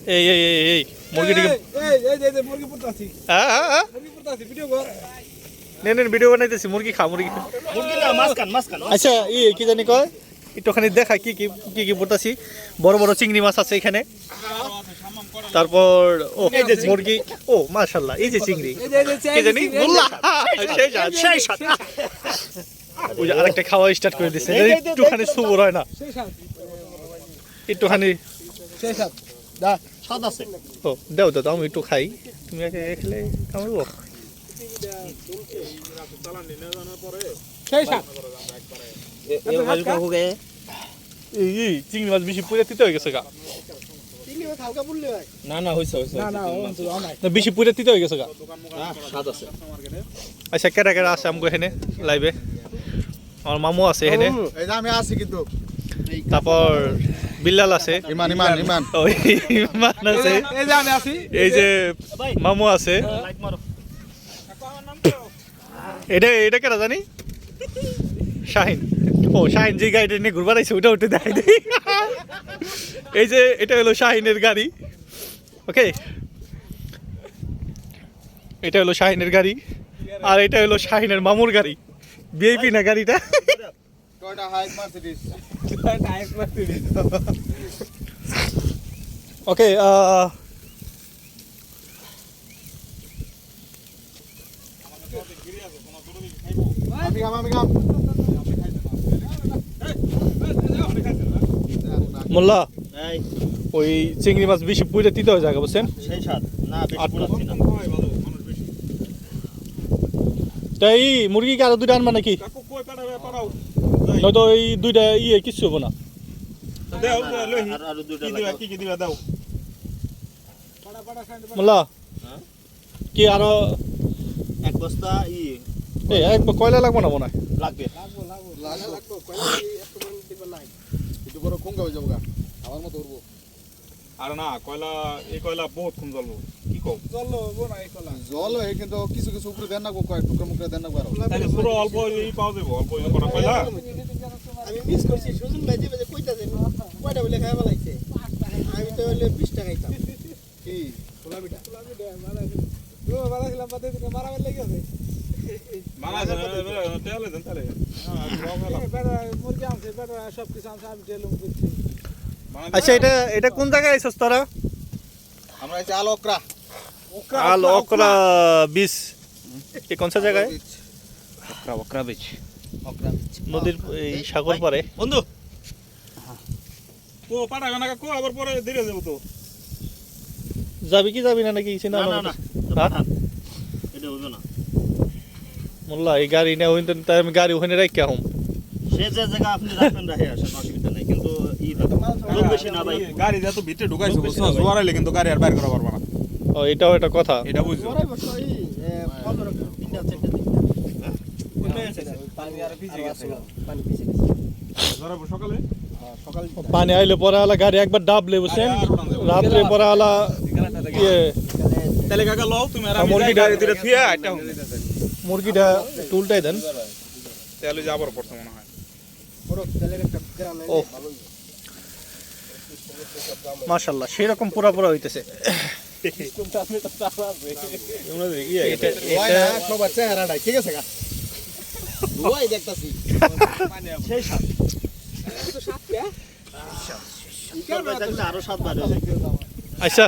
এই এই এই এই মুরগিটিকে মুরগি পুতাছি হ্যাঁ মুরগি পুতাছি ভিডিও কর নেন ভিডিও বানাইতেছি মুরগি খা মুরগি না মাছ কান আচ্ছা কি জানি কয় একটুখানি দেখা কি পড়তাছি বড় বড় চিংড়ি মাছ আছে এখানে তারপর ও মুরগি ও মাশাআল্লাহ এই যে চিংড়ি কি জানি বললা সেই সাথে ওই যে আরেকটা খাওয়া স্টার্ট করে দিছে একটুখানি সুবর হয় না একটুখানি সেই সাথে দা স্বাদ আছে ও দাও আমি একটু খাই তুমি একে খেলে কামড়বো সেই সাথে এই চিংড়ি মাছ বেশি পুরে তিতে হয়ে গেছে গা চিংড়ি মাছ হালকা বললে হয় না হইছে না বেশি পুরে তিতে হয়ে গেছে গা স্বাদ আছে আচ্ছা কেটা আছে আমগো এখানে লাইভে আমার মামু আছে এখানে এই যে আমি আছি কিন্তু তারপর বিল্লাল আছে ইমান ওই ইমান আছে এই যে আমি আছি এই যে মামু আছে এটা কেটা জানি শাহিন শাহিন যে গাড়িটা নিয়ে ঘুরবার আছে ওটা উঠে দেখাই দেই এই যে এটা হলো শাহিনের গাড়ি ওকে এটা হলো শাহিনের গাড়ি আর এটা হলো শাহিনের মামুর গাড়ি ভিআইপি না গাড়িটা টয়োটা হাইস মার্সিডিজ ওকে আমি কাম মোল্লা এই ওই চিংড়ি মাছ বেশি পুইরে দিতে হয় জায়গা বুঝছেন সেই স্বাদ না বেশি পুরাচ্ছি না তাই মুরগি কি আরো দুইটা আনবা নাকি নয়তো এই দুইটা কিচ্ছু হবো না আর দুইটা লাগবে কি দিবা দাও মোল্লা কি আরো এক বস্তা এক কয়লা লাগবো না মনে হয় লাগবে একটু বড় কঙ্গা হয়ে যাবো গা আমার মতো উড়বো আর না কয়লা বহুত কম জ্বলবো কি কম জল হয় কিন্তু কিছু উপরে দেন না কয়েক টুকরা মুখে দেন না তাহলে পুরো অল্প পাওয়া যাবো অল্প করা কয়লা আমি মিস করছি সুজন ভাই যে কইতাছেন কয়টা বলে খাইবা লাগছে আমি তো হলে 20 টাকা খাইতাম কি গোলাপিটা মারা ছিলাম বাদে মারা বেলে গেছে মানা তেলে দেন তাহলে মুরগি আছে সব কিছু আছে আমি টেলুম করছি আচ্ছা এটা কোন জায়গায় আইছস তোরা আমরা আছি আলোকরা আলোকরা বিচ এই কোন জায়গায় ওকরা বিচ নদীর এই সাগর পারে বন্ধু ও পাটা গানা কো আবার পরে ধীরে যাবো তো যাবি না নাকি চিনা না এটা হইবে না মোল্লা এই গাড়ি না হইন তাই আমি গাড়ি ওখানে রাখি আহম সে যে জায়গা আপনি রাখবেন রাখে আসেন অসুবিধা নাই কিন্তু লোক বেশি না ভাই গাড়ি যা তো ভিতরে ঢুকাইছো জোয়ার আইলে কিন্তু গাড়ি আর বাইর করা পারবা না ও এটাও একটা কথা এটা বুঝছো ওরাই বসই 15 তিনটা চারটা পানি আর ভিজে গেছে পানি ভিজে গেছে জোরাবো সকালে পানি আইলে পরে আলা গাড়ি একবার ডাবলে বুঝছেন রাত্রে পরে আলা তাহলে কাকা লও তুমি আর আমি গাড়ি দিলে থিয়া এটা মুরগিটা টুলটাই দেন তাহলে যাবার পড়তে মনে হয় বড় তেলের একটা গ্রাম ও মাশাআল্লাহ সেরকম পুরা হইতেছে এটা সবার চেহারাটা ঠিক আছে গা দুয়াই দেখতাছি সেই স্বাদ তো সাত পে আরো স্বাদ বাড়ে আচ্ছা